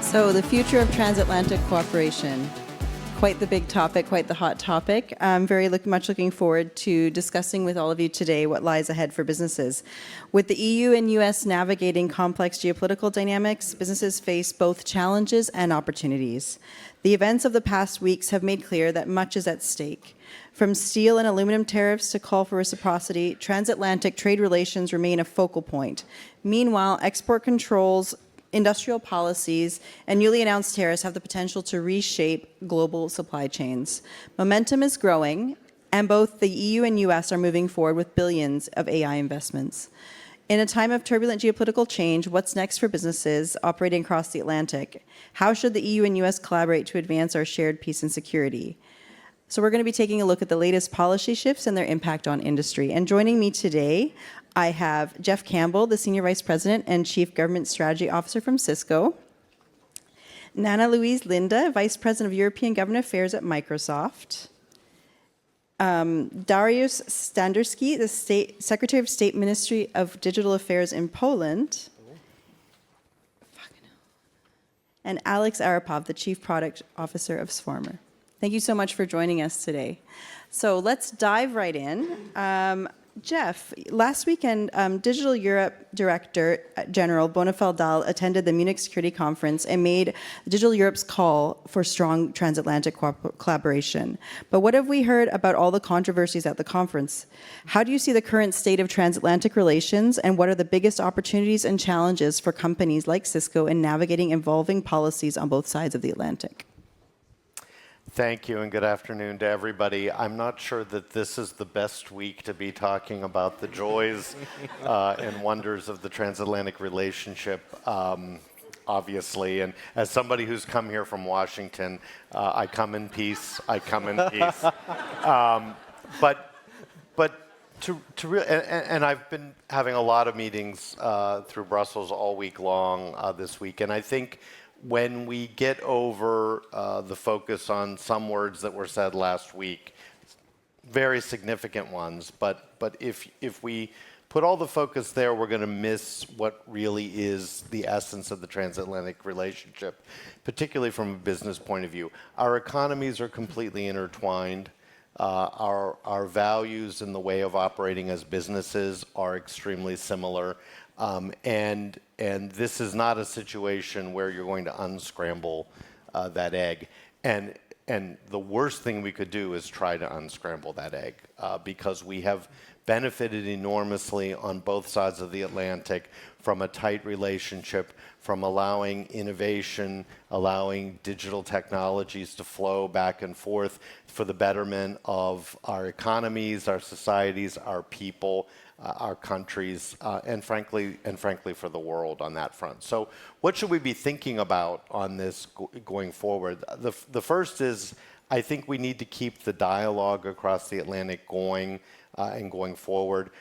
So the future of transatlantic cooperation, quite the big topic, quite the hot topic. I'm very much looking forward to discussing with all of you today what lies ahead for businesses. With the EU and US navigating complex geopolitical dynamics, businesses face both challenges and opportunities. The events of the past weeks have made clear that much is at stake. From steel and aluminum tariffs to call for reciprocity, transatlantic trade relations remain a focal point. Meanwhile, export controls, industrial policies, and newly announced tariffs have the potential to reshape global supply chains. Momentum is growing, and both the EU and US are moving forward with billions of AI investments. In a time of turbulent geopolitical change, what's next for businesses operating across the Atlantic? How should the EU and US collaborate to advance our shared peace and security? So we're going to be taking a look at the latest policy shifts and their impact on industry. And joining me today, I have Jeff Campbell, the Senior Vice President and Chief Government Strategy Officer from Cisco. Nana Louise Linda, Vice President of European Government Affairs at Microsoft. Dariusz Standerski, the Secretary of State Ministry of Digital Affairs in Poland. And Alex Arapov, the Chief Product Officer of Swarmer. Thank you so much for joining us today. So let's dive right in. Jeff, last weekend, Digital Europe Director General Bonifeld Dahl attended the Munich Security Conference and made Digital Europe's call for strong transatlantic collaboration. But what have we heard about all the controversies at the conference? How do you see the current state of transatlantic relations, and what are the biggest opportunities and challenges for companies like Cisco in navigating evolving policies on both sides of the Atlantic? Thank you, and good afternoon to everybody. I'm not sure that this is the best week to be talking about the joys and wonders of the transatlantic relationship, obviously. And as somebody who's come here from Washington, I come in peace. I come in peace. And I've been having a lot of meetings through Brussels all week long this week, and I think when we get over the focus on some words that were said last week, very significant ones, but if we put all the focus there, we're going to miss what really is the essence of the transatlantic relationship, particularly from a business point of view. Our economies are completely intertwined. Our values and the way of operating as businesses are extremely similar. And this is not a situation where you're going to unscramble that egg. And the worst thing we could do is try to unscramble that egg because we have benefited enormously on both sides of the Atlantic from a tight relationship, from allowing innovation, allowing digital technologies to flow back and forth for the betterment of our economies, our societies, our people, our countries, and frankly for the world on that front. So what should we be thinking about on this going forward? The first is, I think we need to keep the dialogue across the Atlantic going and going forward,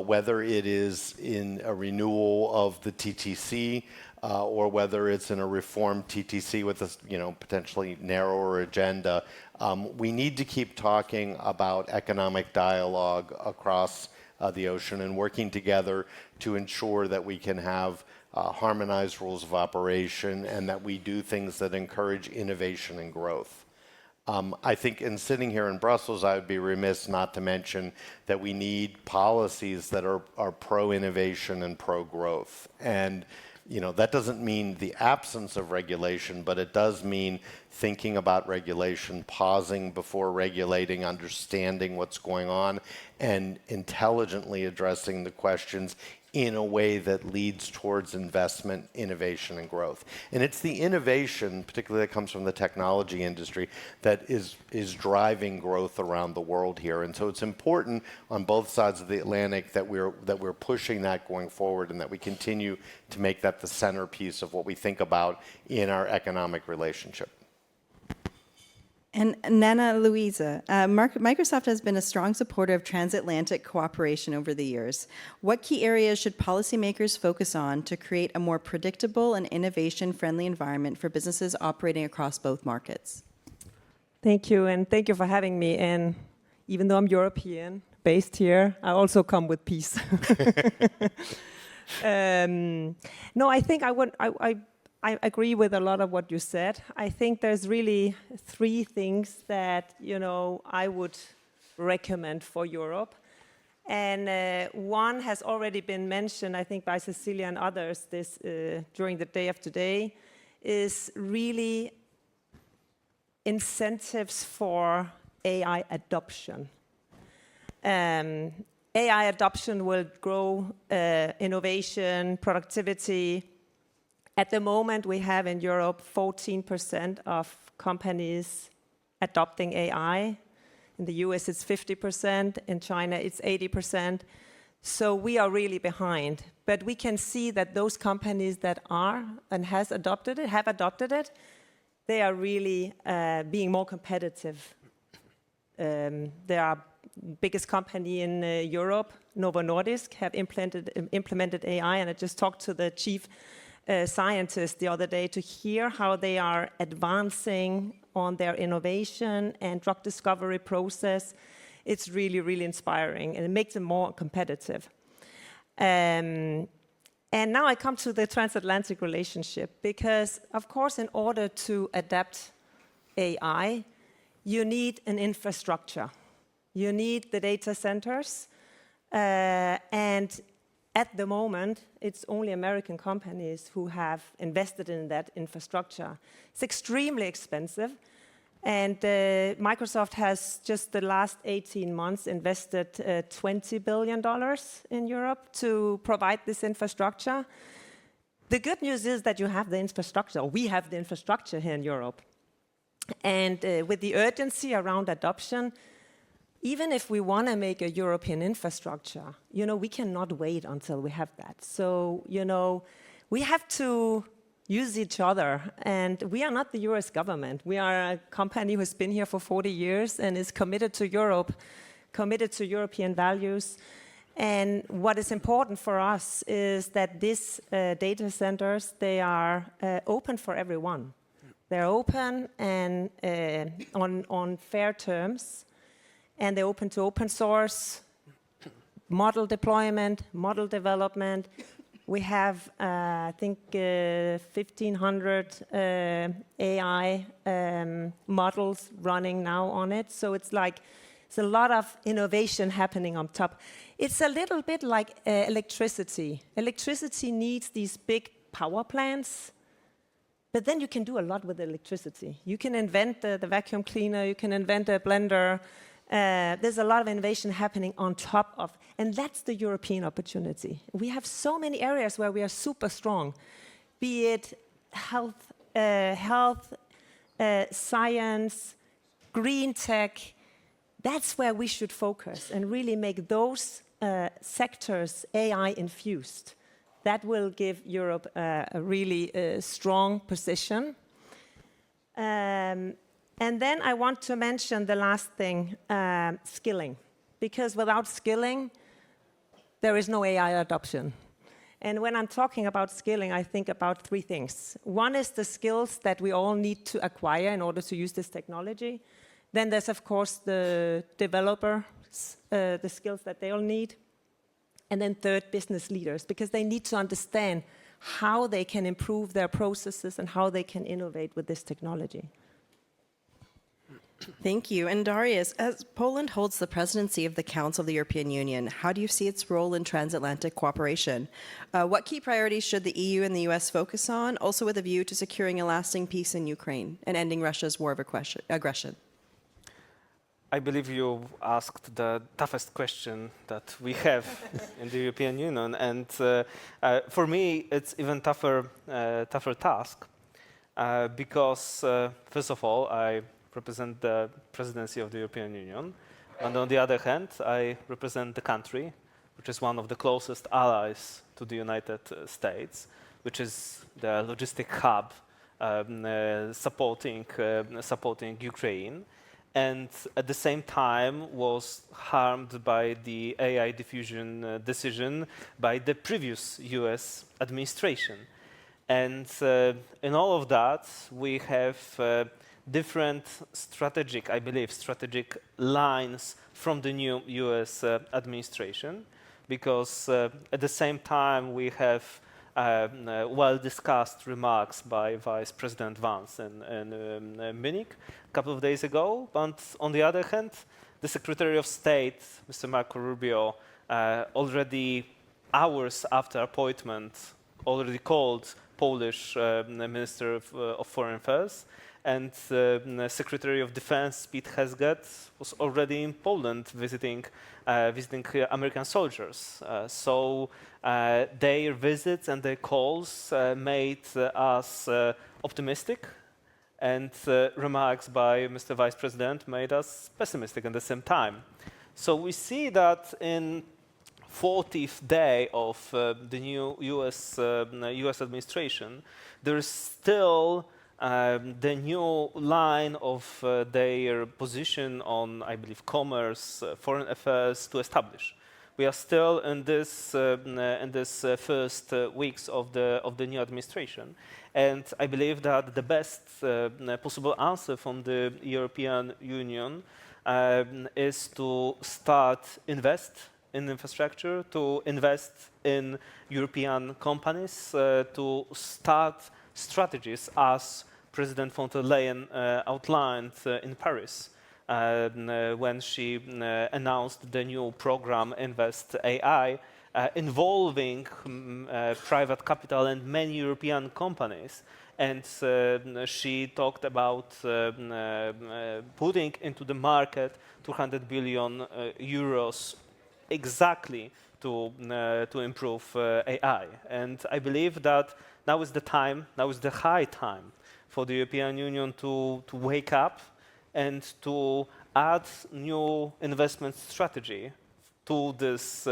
whether it is in a renewal of the TTC or whether it's in a reformed TTC with a potentially narrower agenda. We need to keep talking about economic dialogue across the ocean and working together to ensure that we can have harmonized rules of operation and that we do things that encourage innovation and growth. I think in sitting here in Brussels, I would be remiss not to mention that we need policies that are pro-innovation and pro-growth. And that doesn't mean the absence of regulation, but it does mean thinking about regulation, pausing before regulating, understanding what's going on, and intelligently addressing the questions in a way that leads towards investment, innovation, and growth. And it's the innovation, particularly that comes from the technology industry, that is driving growth around the world here. And so it's important on both sides of the Atlantic that we're pushing that going forward and that we continue to make that the centerpiece of what we think about in our economic relationship. And Nana Louisa, Microsoft has been a strong supporter of transatlantic cooperation over the years. What key areas should policymakers focus on to create a more predictable and innovation-friendly environment for businesses operating across both markets? Thank you, and thank you for having me. And even though I'm European, based here, I also come with peace. No, I think I agree with a lot of what you said. I think there's really three things that, I would recommend for Europe. And one has already been mentioned, I think, by Cecilia and others this during the day of today, is really incentives for AI adoption. AI adoption will grow innovation, productivity. At the moment, we have in Europe 14% of companies adopting AI. In the US, it's 50%. In China, it's 80%. So we are really behind. But we can see that those companies that are and have adopted it, they are really being more competitive. They are biggest company in Europe, Novo Nordisk, have implemented AI, and I just talked to the chief scientist the other day to hear how they are advancing on their innovation and drug discovery process. It's really, really inspiring, and it makes them more competitive. And now I come to the transatlantic relationship, because, of course, in order to adapt AI, you need an infrastructure. You need the data centers, and at the moment, it's only American companies who have invested in that infrastructure. It's extremely expensive, and Microsoft has just the last 18 months invested $20 billion in Europe to provide this infrastructure. The good news is that you have the infrastructure, or we have the infrastructure here in Europe. And with the urgency around adoption, even if we want to make a European infrastructure, we cannot wait until we have that. So, we have to use each other. And we are not the US government. We are a company who's been here for 40 years and is committed to Europe, committed to European values. And what is important for us is that these data centers, they are open for everyone. They're open and on fair terms. And they're open to open source, model deployment, model development. We have, I think, 1,500 AI models running now on it. So it's a lot of innovation happening on top. It's a little bit like electricity. Electricity needs these big power plants, but then you can do a lot with electricity. You can invent the vacuum cleaner, you can invent a blender. There's a lot of innovation happening on top of, and that's the European opportunity. We have so many areas where we are super strong, be it health, science, green tech. That's where we should focus and really make those sectors AI infused. That will give Europe a really strong position. And then I want to mention the last thing, skilling. Because without skilling, there is no AI adoption. And when I'm talking about skilling, I think about three things. One is the skills that we all need to acquire in order to use this technology. Then there's, of course, the developers, the skills that they all need. And then third, business leaders, because they need to understand how they can improve their processes and how they can innovate with this technology. Thank you. And Darius, as Poland holds the presidency of the Council of the European Union, how do you see its role in transatlantic cooperation? What key priorities should the EU and the US focus on, also with a view to securing a lasting peace in Ukraine and ending Russia's war of aggression? I believe you asked the toughest question that we have in the European Union. And for me, it's even tougher task because, first of all, I represent the presidency of the European Union. And on the other hand, I represent the country, which is one of the closest allies to the United States, which is the logistic hub supporting Ukraine, and at the same time was harmed by the AI diffusion decision by the previous US administration. And in all of that, we have different strategic lines from the new US administration, because at the same time we have well-discussed remarks by Vice President Vance in Munich a couple of days ago. But on the other hand, the Secretary of State, Mr. Marco Rubio, already hours after appointment, already called Polish Minister of Foreign Affairs, and Secretary of Defense Pete Hegseth was already in Poland visiting American soldiers. So their visits and their calls made us optimistic, and remarks by Mr. Vice President made us pessimistic at the same time. So we see that in 40th day of the new US administration, there is still the new line of their position on, I believe, commerce, foreign affairs to establish. We are still in this first weeks of the new administration, and I believe that the best possible answer from the European Union is to start invest in infrastructure, to invest in European companies, to start strategies as President von der Leyen outlined in Paris when she announced the new program Invest AI, involving private capital and many European companies. And she talked about putting into the market 200 billion euros exactly to improve AI. And I believe that now is the time, now is the high time for the European Union to wake up and to add new investment strategy to these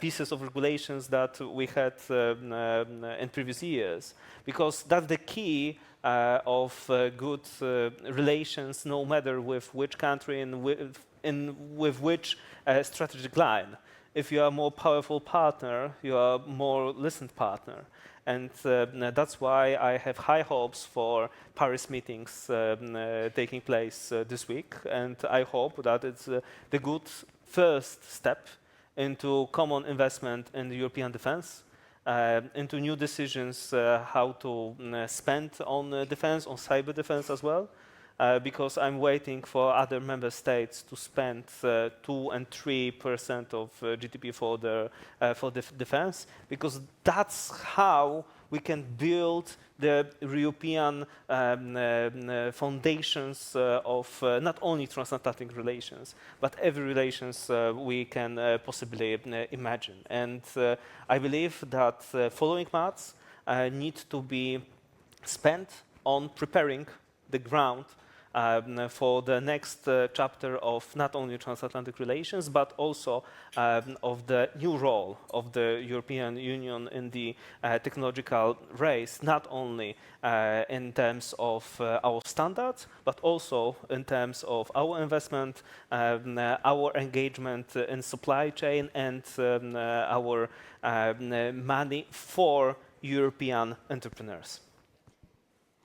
pieces of regulations that we had in previous years, because that's the key of good relations, no matter with which country and with which strategic line. If you are a more powerful partner, you are a more listened partner. And that's why I have high hopes for Paris meetings taking place this week. And I hope that it's the good first step into common investment in the European defense, into new decisions how to spend on defense, on cyber defense as well. Because I'm waiting for other member states to spend 2 and 3% of GDP for the defense, because that's how we can build the European foundations of not only transatlantic relations, but every relations we can possibly imagine. And I believe that following months need to be spent on preparing the ground for the next chapter of not only transatlantic relations, but also of the new role of the European Union in the technological race, not only in terms of our standards, but also in terms of our investment, our engagement in supply chain, and our money for European entrepreneurs.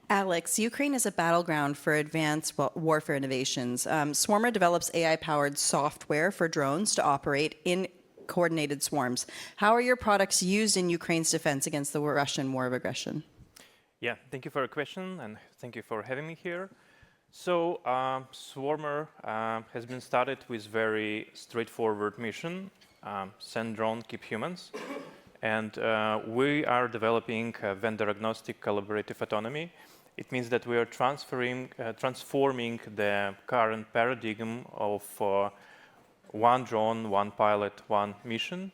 Alex, Ukraine is a battleground for advanced warfare innovations. Swarmer develops AI-powered software for drones to operate in coordinated swarms. How are your products used in Ukraine's defense against the Russian war of aggression? Yeah, thank you for your question, and thank you for having me here. So, Swarmer has been started with very straightforward mission, send drone, keep humans. And we are developing vendor-agnostic collaborative autonomy. It means that we are transforming the current paradigm of one drone, one pilot, one mission,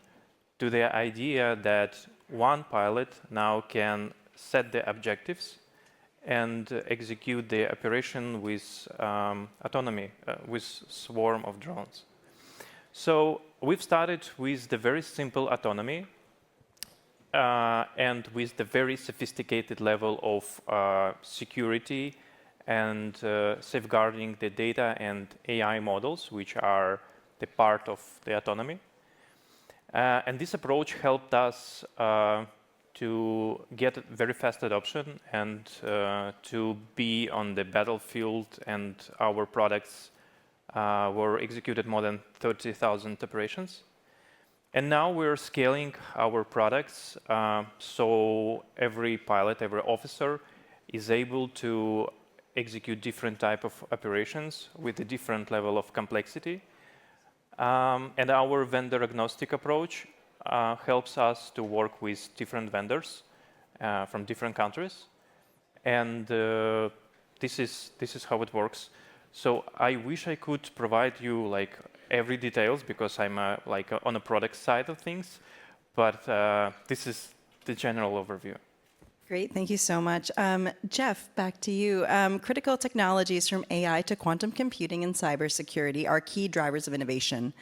to the idea that one pilot now can set the objectives and execute the operation with autonomy, with swarm of drones. So we've started with the very simple autonomy, and with the very sophisticated level of security and safeguarding the data and AI models, which are the part of the autonomy. And this approach helped us to get very fast adoption and to be on the battlefield, and our products were executed more than 30,000 operations. And now we're scaling our products, so every pilot, every officer is able to execute different type of operations with a different level of complexity. And our vendor agnostic approach helps us to work with different vendors from different countries. And this is how it works. So I wish I could provide you like every details because I'm like on the product side of things, but this is the general overview. Great, thank you so much. Jeff, back to you. Critical technologies from AI to quantum computing and cybersecurity are key drivers of innovation.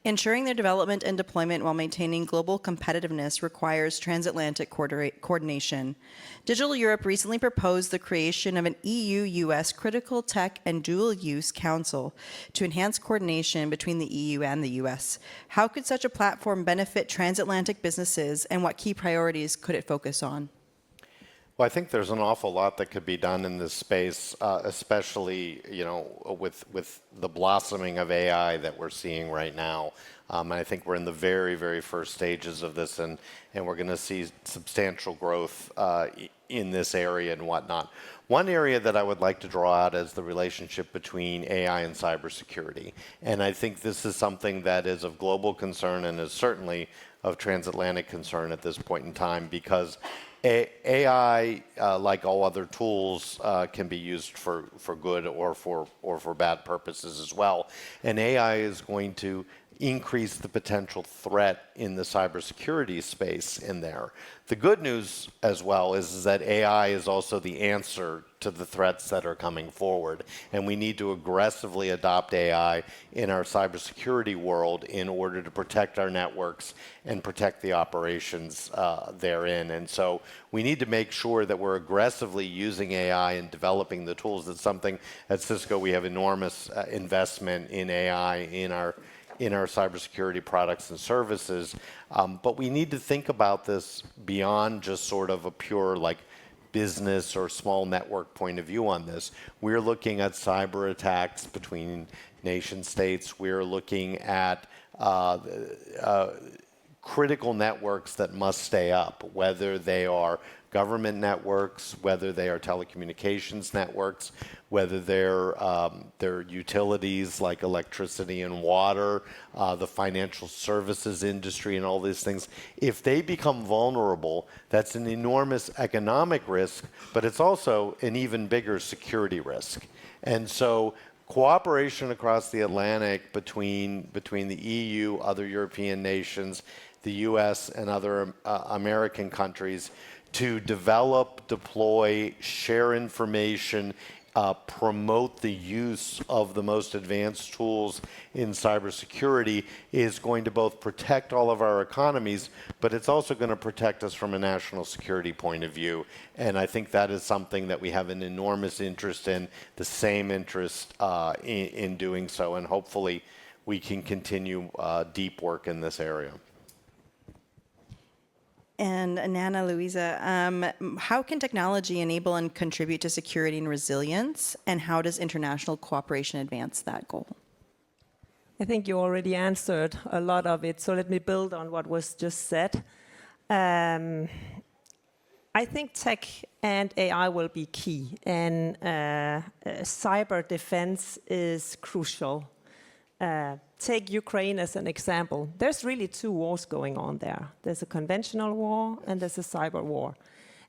Ensuring their development and deployment while maintaining global competitiveness requires transatlantic coordination. Digital Europe recently proposed the creation of an EU-US Critical Tech and Dual Use Council to enhance coordination between the EU and the US. How could such a platform benefit transatlantic businesses, and what key priorities could it focus on? Well, I think there's an awful lot that could be done in this space, especially with the blossoming of AI that we're seeing right now. And I think we're in the very, very first stages of this, and we're going to see substantial growth in this area and whatnot. One area that I would like to draw out is the relationship between AI and cybersecurity. And I think this is something that is of global concern and is certainly of transatlantic concern at this point in time, because AI, like all other tools, can be used for good or for bad purposes as well. And AI is going to increase the potential threat in the cybersecurity space in there. The good news as well is that AI is also the answer to the threats that are coming forward. And we need to aggressively adopt AI in our cybersecurity world in order to protect our networks and protect the operations therein. And so we need to make sure that we're aggressively using AI and developing the tools. That's something at Cisco we have enormous investment in AI in our cybersecurity products and services. But we need to think about this beyond just sort of a pure like business or small network point of view on this. We're looking at cyber attacks between nation states. We're looking at critical networks that must stay up, whether they are government networks, whether they are telecommunications networks, whether they're utilities like electricity and water, the financial services industry and all these things. If they become vulnerable, that's an enormous economic risk, but it's also an even bigger security risk. And so cooperation across the Atlantic between the EU, other European nations, the US, and other American countries to develop, deploy, share information, promote the use of the most advanced tools in cybersecurity is going to both protect all of our economies, but it's also going to protect us from a national security point of view. And I think that is something that we have an enormous interest in, the same interest in doing so, and hopefully we can continue deep work in this area. And Nana, Louisa, how can technology enable and contribute to security and resilience, and how does international cooperation advance that goal? I think you already answered a lot of it, so let me build on what was just said. I think tech and AI will be key, and cyber defense is crucial. Take Ukraine as an example. There's really two wars going on there. There's a conventional war and there's a cyber war.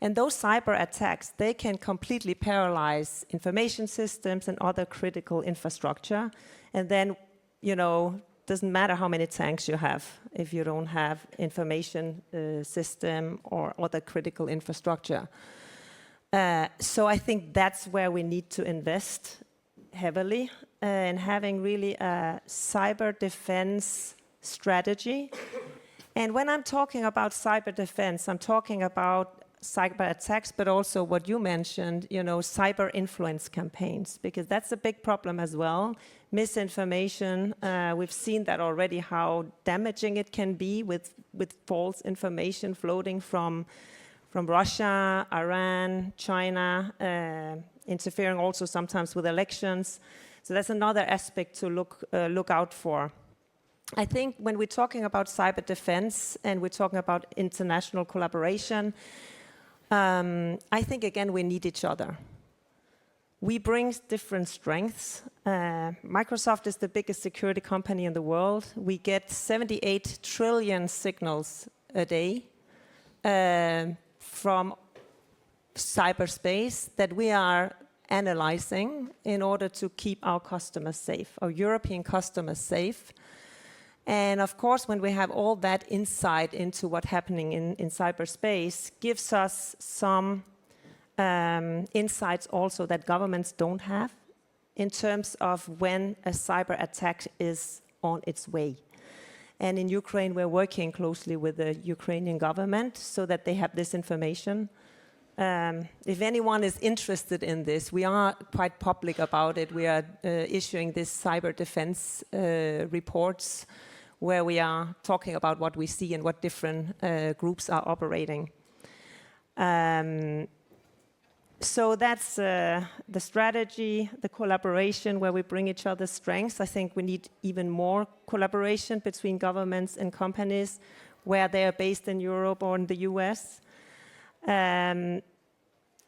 And those cyber attacks, they can completely paralyze information systems and other critical infrastructure. And then, doesn't matter how many tanks you have if you don't have information system or other critical infrastructure. So I think that's where we need to invest heavily in having really a cyber defense strategy. And when I'm talking about cyber defense, I'm talking about cyber attacks, but also what you mentioned, cyber influence campaigns, because that's a big problem as well. Misinformation, we've seen that already, how damaging it can be with false information floating from Russia, Iran, China, interfering also sometimes with elections. So that's another aspect to look out for. I think when we're talking about cyber defense and we're talking about international collaboration, I think, again, we need each other. We bring different strengths. Microsoft is the biggest security company in the world. We get 78 trillion signals a day from cyberspace that we are analyzing in order to keep our customers safe, our European customers safe. And of course, when we have all that insight into what's happening in cyberspace, gives us some insights also that governments don't have in terms of when a cyber attack is on its way. And in Ukraine, we're working closely with the Ukrainian government so that they have this information. If anyone is interested in this, we are quite public about it. We are issuing this cyber defense reports where we are talking about what we see and what different groups are operating. So that's the strategy, the collaboration where we bring each other's strengths. I think we need even more collaboration between governments and companies where they are based in Europe or in the US. And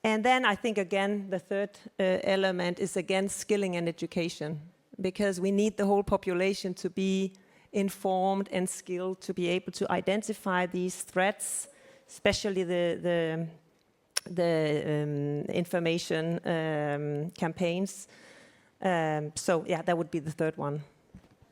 then I think, again, the third element is, again, skilling and education, because we need the whole population to be informed and skilled to be able to identify these threats, especially the information campaigns. So yeah, that would be the third one.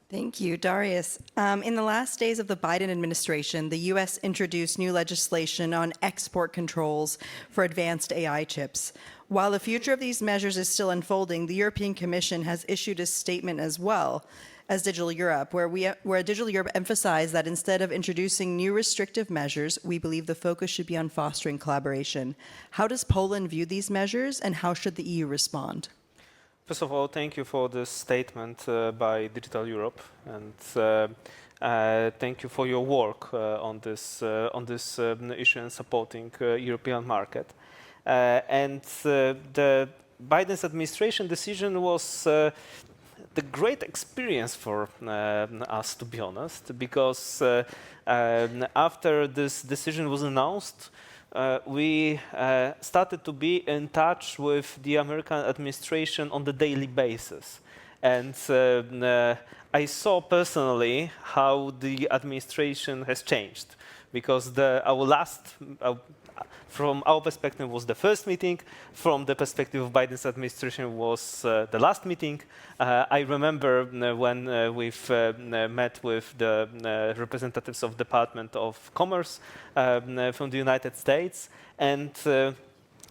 Thank you, Darius. In the last days of the Biden administration, the U.S. introduced new legislation on export controls for advanced AI chips. While the future of these measures is still unfolding, the European Commission has issued a statement as well as Digital Europe, where Digital Europe emphasized that instead of introducing new restrictive measures, we believe the focus should be on fostering collaboration. How does Poland view these measures, and how should the EU respond? First of all, thank you for this statement by Digital Europe, and thank you for your work on this issue and supporting European market. And the Biden's administration decision was the great experience for us, to be honest, because after this decision was announced, we started to be in touch with the American administration on the daily basis. And I saw personally how the administration has changed, because from our perspective was the first meeting, from the perspective of Biden's administration was the last meeting. I remember when we've met with the representatives of Department of Commerce from the United States, and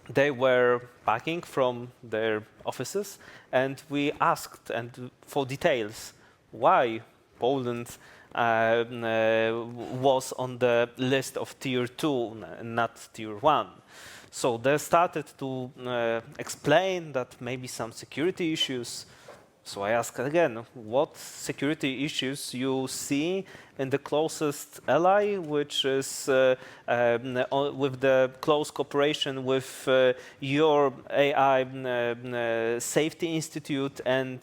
they were packing from their offices, and we asked for details why Poland was on the list of tier 2, not tier 1. So they started to explain that maybe some security issues. So I asked again, what security issues you see in the closest ally, which is with the close cooperation with your AI Safety Institute, and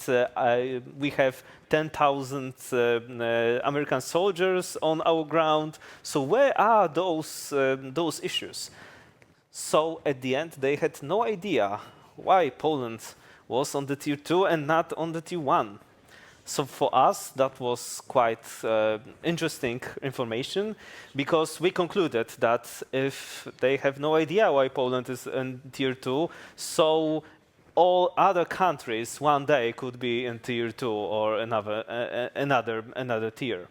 we have 10,000 American soldiers on our ground. So where are those issues? So at the end, they had no idea why Poland was on the tier 2 and not on the tier 1. So for us, that was quite interesting information, because we concluded that if they have no idea why Poland is in tier 2, so all other countries one day could be in tier 2 or another tier.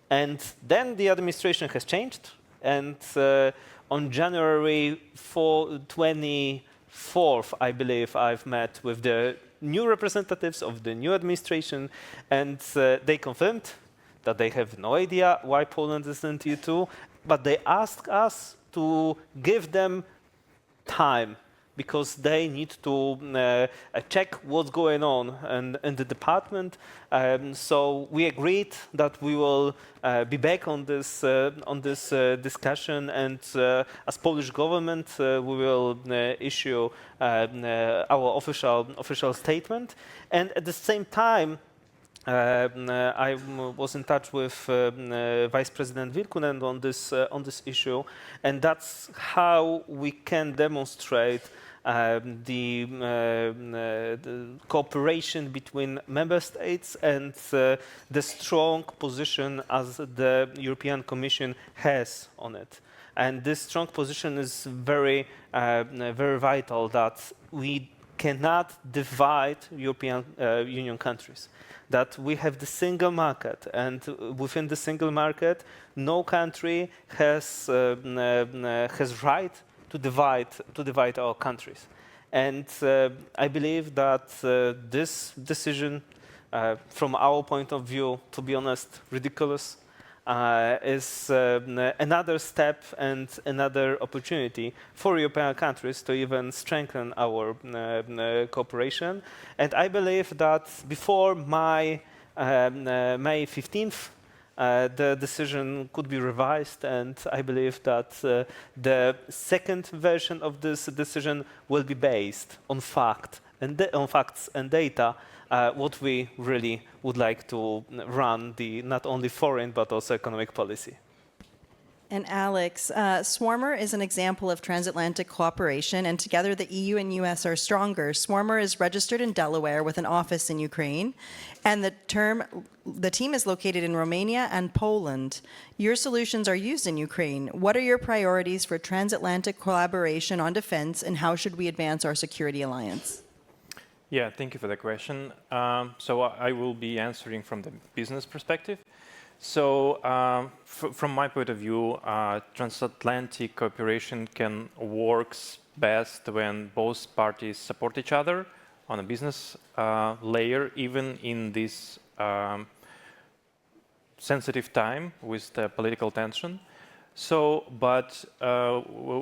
And then the administration has changed, and on January 24th, I believe, I've met with the new representatives of the new administration, and they confirmed that they have no idea why Poland is in tier 2, but they asked us to give them time, because they need to check what's going on in the department. So we agreed that we will be back on this discussion, and as Polish government, we will issue our official statement. And at the same time, was in touch with Vice President Virkkunen on this issue, and that's how we can demonstrate the cooperation between member states and the strong position as the European Commission has on it. And this strong position is very vital, that we cannot divide European Union countries, that we have the single market, and within the single market, no country has right to divide our countries. And I believe that this decision, from our point of view, to be honest, ridiculous, is another step and another opportunity for European countries to even strengthen our cooperation. And I believe that before May 15th, the decision could be revised, and I believe that the second version of this decision will be based on facts and data, what we really would like to run the not only foreign but also economic policy. And Alex, Swarmer is an example of transatlantic cooperation, and together the EU and US are stronger. Swarmer is registered in Delaware with an office in Ukraine, and the team is located in Romania and Poland. Your solutions are used in Ukraine. What are your priorities for transatlantic collaboration on defense, and how should we advance our security alliance? Yeah, thank you for the question. So I will be answering from the business perspective. So from my point of view, transatlantic cooperation can work best when both parties support each other on a business layer, even in this sensitive time with the political tension. So, but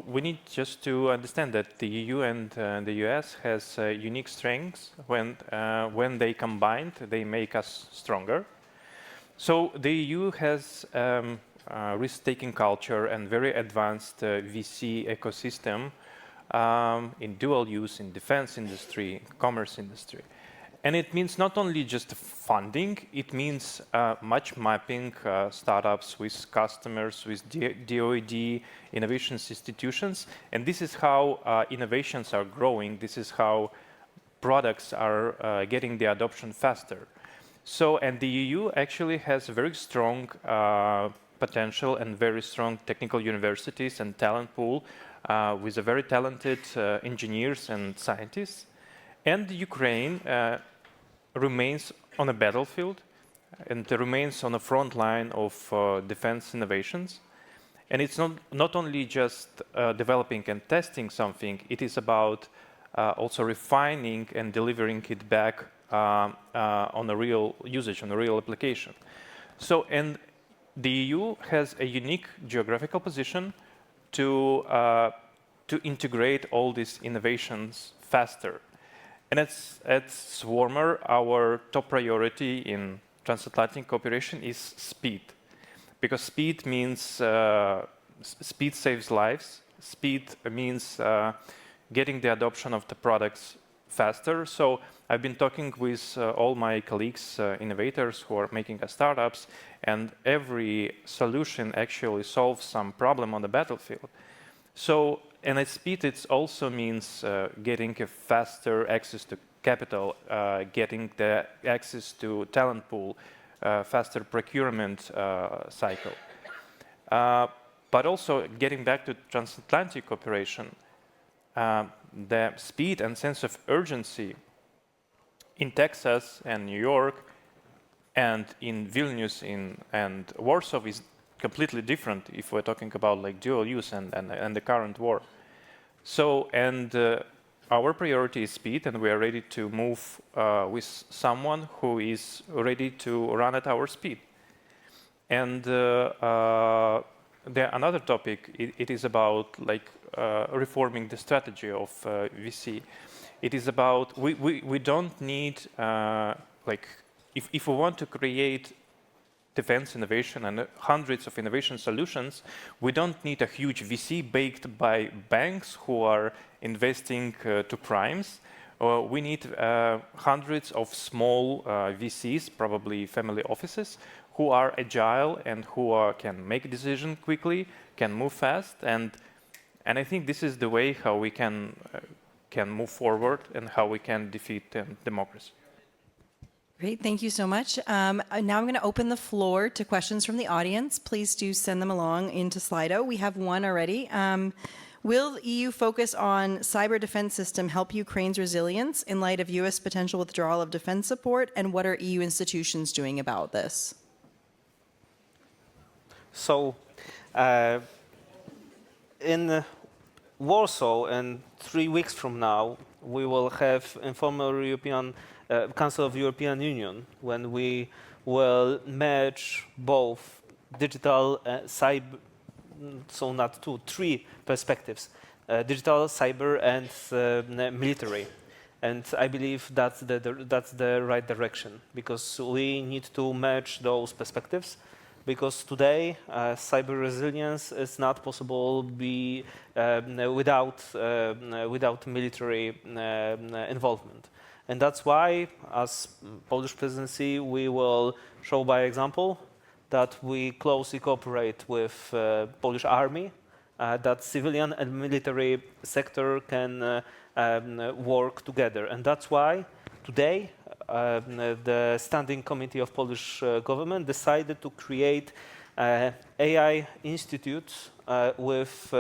we need just to understand that the EU and the US has unique strengths. When they combined, they make us stronger. So the EU has risk-taking culture and very advanced VC ecosystem in dual use, in defense industry, commerce industry. And it means not only just funding, it means much mapping startups with customers, with DOID, innovations institutions. And this is how innovations are growing. This is how products are getting the adoption faster. So, and the EU actually has very strong potential and very strong technical universities and talent pool with a very talented engineers and scientists. And Ukraine remains on a battlefield and remains on the front line of defense innovations. And it's not only just developing and testing something, it is about also refining and delivering it back on a real usage, on a real application. So, and the EU has a unique geographical position to integrate all these innovations faster. And at Swarmer, our top priority in transatlantic cooperation is speed. Because speed means speed saves lives. Speed means getting the adoption of the products faster. So I've been talking with all my colleagues, innovators who are making startups, and every solution actually solves some problem on the battlefield. So, and at speed, it also means getting a faster access to capital, getting the access to talent pool, faster procurement cycle. But also getting back to transatlantic cooperation, the speed and sense of urgency in Texas and New York and in Vilnius and Warsaw is completely different if we're talking about like dual use and the current war. So, and our priority is speed, and we are ready to move with someone who is ready to run at our speed. And another topic, it is about like reforming the strategy of VC. It is about, we don't need, like, if we want to create defense innovation and hundreds of innovation solutions, we don't need a huge VC backed by banks who are investing to primes. We need hundreds of small VCs, probably family offices, who are agile and who can make decisions quickly, can move fast, and I think this is the way how we can move forward and how we can defeat democracy. Great, thank you so much. Now I'm going to open the floor to questions from the audience. Please do send them along into Slido. We have one already. Will EU focus on cyber defense system help Ukraine's resilience in light of U.S. potential withdrawal of defense support? And what are EU institutions doing about this? So, in Warsaw, in 3 weeks from now, we will have informal European Council of European Union, when we will merge both digital, cyber, so not 2, 3 perspectives, digital, cyber, and military. And I believe that's the right direction, because we need to merge those perspectives. Because today, cyber resilience is not possible without military involvement. And that's why, as Polish presidency, we will show by example that we closely cooperate with Polish army, that civilian and military sector can work together. And that's why today the Standing Committee of Polish government decided to create AI institutes with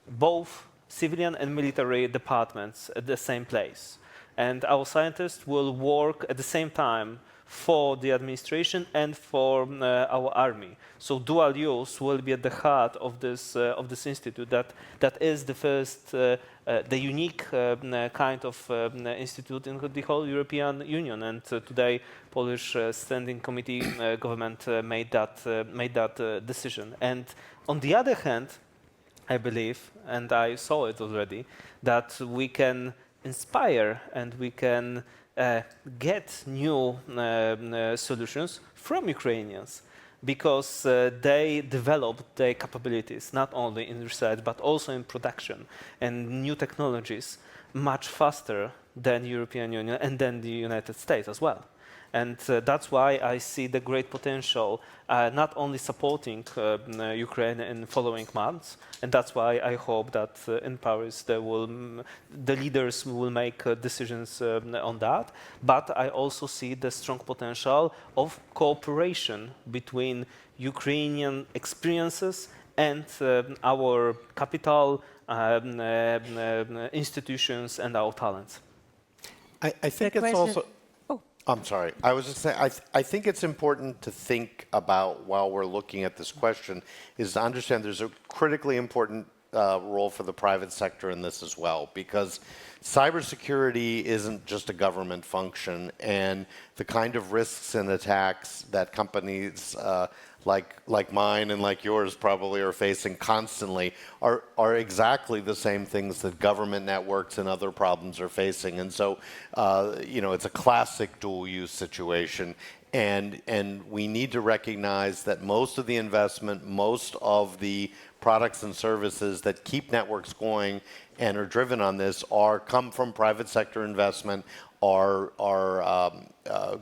both civilian and military departments at the same place. And our scientists will work at the same time for the administration and for our army. So dual use will be at the heart of this institute. That is the first, the unique kind of institute in the whole European Union. And today, Polish Standing Committee government made that decision. And on the other hand, I believe, and I saw it already, that we can inspire and we can get new solutions from Ukrainians, because they developed their capabilities not only in research but also in production and new technologies much faster than the European Union and than the United States as well. And that's why I see the great potential, not only supporting Ukraine in following months, and that's why I hope that in Paris the leaders will make decisions on that, but I also see the strong potential of cooperation between Ukrainian experiences and our capital, institutions and our talents. I think it's also... I'm sorry. I was just saying, I think it's important to think about, while we're looking at this question, is to understand there's a critically important role for the private sector in this as well, because cybersecurity isn't just a government function, and the kind of risks and attacks that companies like mine and like yours probably are facing constantly are exactly the same things that government networks and other problems are facing. And so, it's a classic dual-use situation. And we need to recognize that most of the investment, most of the products and services that keep networks going and are driven on this come from private sector investment,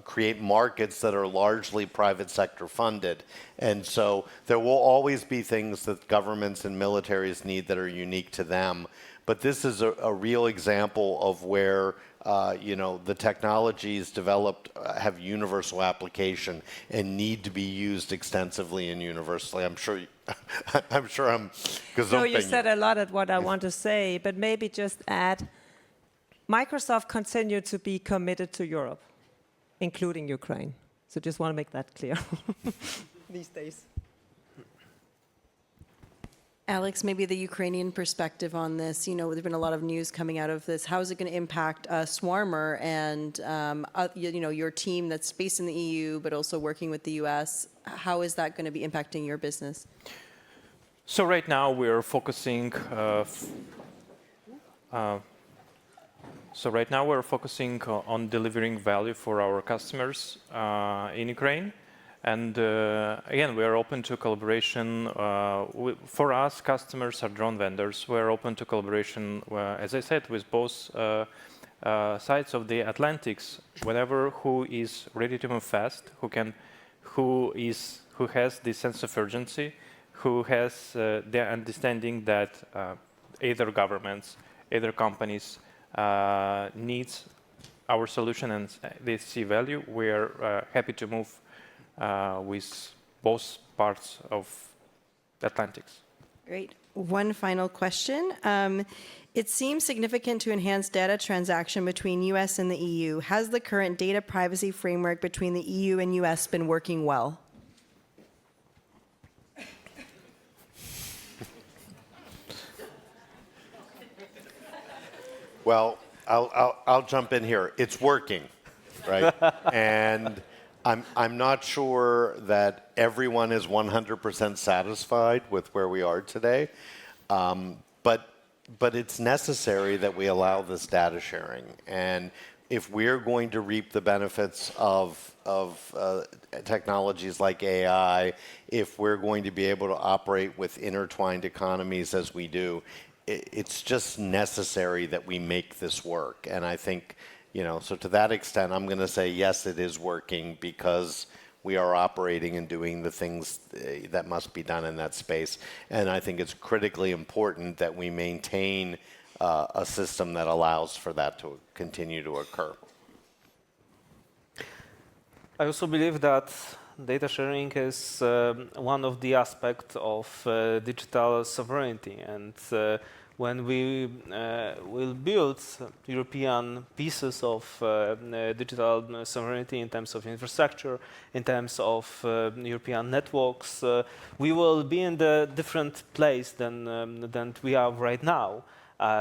create markets that are largely private sector funded. And so there will always be things that governments and militaries need that are unique to them. But this is a real example of where the technologies developed have universal application and need to be used extensively and universally. I'm sure I'm gazumping. No, you said a lot of what I want to say, but maybe just add, Microsoft continued to be committed to Europe, including Ukraine. So just want to make that clear these days. Alex, maybe the Ukrainian perspective on this. There's been a lot of news coming out of this. How is it going to impact Swarmer and your team that's based in the EU but also working with the US? How is that going to be impacting your business? So right now we're focusing. On delivering value for our customers in Ukraine. And again, we are open to collaboration. For us, customers are drone vendors. We're open to collaboration, as I said, with both sides of the Atlantics, whenever who is ready to move fast, who has the sense of urgency, who has the understanding that either governments, either companies needs our solution and they see value, we are happy to move with both parts of the Atlantics. Great. One final question. It seems significant to enhance data transaction between US and the EU. Has the current data privacy framework between the EU and US been working well? Well, I'll jump in here. It's working, right? And I'm not sure that everyone is 100% satisfied with where we are today, but it's necessary that we allow this data sharing. And if we're going to reap the benefits of technologies like AI, if we're going to be able to operate with intertwined economies as we do, it's just necessary that we make this work. And I think, so to that extent, I'm going to say, yes, it is working because we are operating and doing the things that must be done in that space. And I think it's critically important that we maintain a system that allows for that to continue to occur. I also believe that data sharing is one of the aspects of digital sovereignty. And when we will build European pieces of digital sovereignty in terms of infrastructure, in terms of European networks, we will be in a different place than we are right now.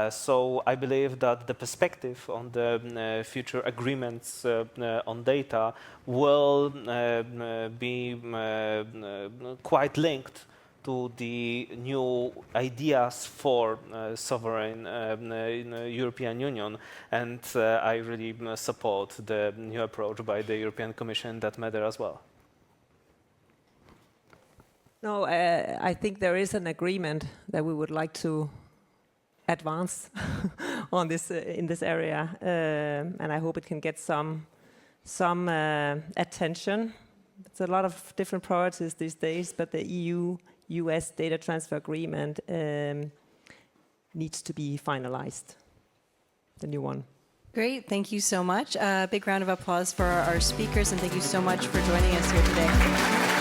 So I believe that the perspective on the future agreements on data will be quite linked to the new ideas for sovereign European Union, and I really support the new approach by the European Commission that matter as well. No, I think there is an agreement that we would like to advance on this in this area, and I hope it can get some attention. It's a lot of different priorities these days, but the EU-US data transfer agreement needs to be finalized, the new one. Great. Thank you so much. A big round of applause for our speakers, and thank you so much for joining us here today.